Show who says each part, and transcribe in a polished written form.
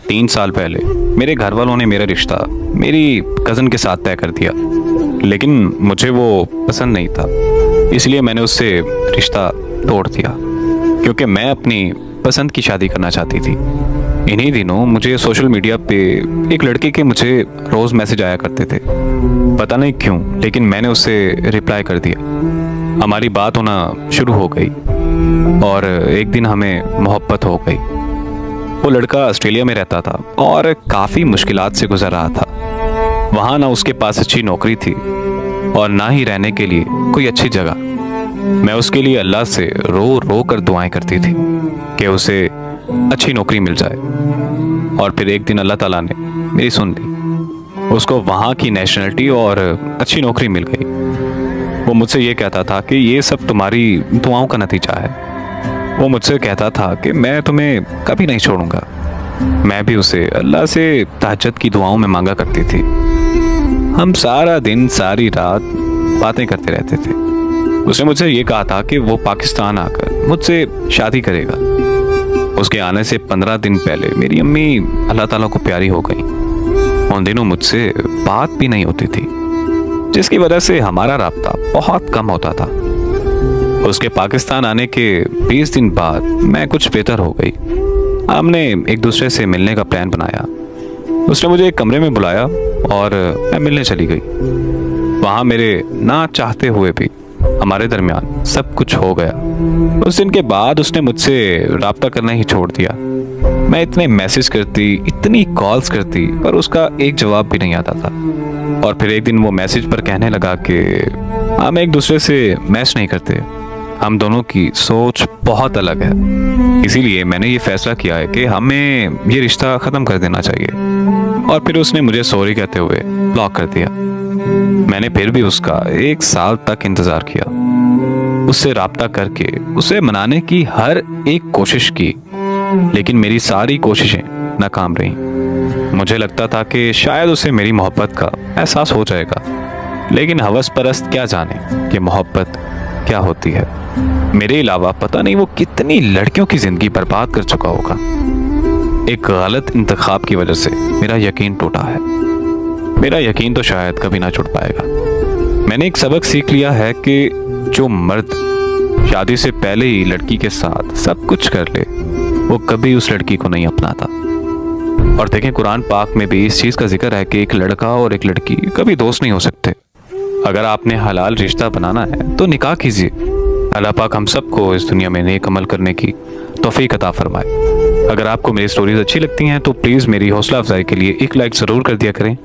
Speaker 1: 3 साल पहले मेरे घर वालों ने मेरा रिश्ता मेरी कज़न के साथ तय कर दिया, लेकिन मुझे वो पसंद नहीं था, इसलिए मैंने उससे रिश्ता तोड़ दिया क्योंकि मैं अपनी पसंद की शादी करना चाहती थी। इन्हीं दिनों मुझे सोशल मीडिया पे एक लड़के के मुझे रोज़ मैसेज आया करते थे, पता नहीं क्यों, लेकिन मैंने उससे रिप्लाई कर दिया। हमारी बात होना शुरू हो गई और एक दिन हमें मोहब्बत हो गई। वो लड़का ऑस्ट्रेलिया में रहता था और काफ़ी मुश्किलात से गुजर रहा था। वहाँ ना उसके पास अच्छी नौकरी थी और ना ही रहने के लिए कोई अच्छी जगह। मैं उसके लिए अल्लाह से रो रो कर दुआएं करती थी कि उसे अच्छी नौकरी मिल जाए, और फिर एक दिन अल्लाह ताला ने मेरी सुन ली। उसको वहाँ की नेशनलिटी और अच्छी नौकरी मिल गई। वो मुझसे ये कहता था कि ये सब तुम्हारी दुआओं का नतीजा है। वो मुझसे कहता था कि मैं तुम्हें कभी नहीं छोड़ूंगा। मैं भी उसे अल्लाह से तहज्जुद की दुआओं में मांगा करती थी। हम सारा दिन सारी रात बातें करते रहते थे। उसने मुझसे ये कहा था कि वो पाकिस्तान आकर मुझसे शादी करेगा। उसके आने से 15 दिन पहले मेरी अम्मी अल्लाह ताला को प्यारी हो गई। उन दिनों मुझसे बात भी नहीं होती थी, जिसकी वजह से हमारा राब्ता बहुत कम होता था। उसके पाकिस्तान आने के 20 दिन बाद मैं कुछ बेहतर हो गई। हमने एक दूसरे से मिलने का प्लान बनाया। उसने मुझे एक कमरे में बुलाया और मैं मिलने चली गई। वहाँ मेरे ना चाहते हुए भी हमारे दरमियान सब कुछ हो गया। उस दिन के बाद उसने मुझसे राब्ता करना ही छोड़ दिया। मैं इतने मैसेज करती, इतनी कॉल्स करती, पर उसका एक जवाब भी नहीं आता था। और फिर एक दिन वो मैसेज पर कहने लगा कि हम एक दूसरे से मैच नहीं करते, हम दोनों की सोच बहुत अलग है, इसीलिए मैंने ये फैसला किया है कि हमें ये रिश्ता ख़त्म कर देना चाहिए। और फिर उसने मुझे सॉरी कहते हुए ब्लॉक कर दिया। मैंने फिर भी उसका 1 साल तक इंतज़ार किया, उससे राब्ता करके उसे मनाने की हर एक कोशिश की, लेकिन मेरी सारी कोशिशें नाकाम रहीं। मुझे लगता था कि शायद उसे मेरी मोहब्बत का एहसास हो जाएगा, लेकिन हवस परस्त क्या जाने कि मोहब्बत क्या होती है। मेरे अलावा पता नहीं वो कितनी लड़कियों की ज़िंदगी बर्बाद कर चुका होगा। एक गलत इंतखाब की वजह से मेरा यकीन टूटा है। मेरा यकीन तो शायद कभी ना जुड़ पाएगा। मैंने एक सबक सीख लिया है कि जो मर्द शादी से पहले ही लड़की के साथ सब कुछ कर ले, वो कभी उस लड़की को नहीं अपनाता। और देखें, कुरान पाक में भी इस चीज़ का जिक्र है कि एक लड़का और एक लड़की कभी दोस्त नहीं हो सकते। अगर आपने हलाल रिश्ता बनाना है तो निकाह कीजिए। अल्लाह पाक हम सबको इस दुनिया में नेक अमल करने की तौफीक अता फरमाए। अगर आपको मेरी स्टोरीज अच्छी लगती हैं तो प्लीज़ मेरी हौसला अफजाई के लिए एक लाइक ज़रूर कर दिया करें।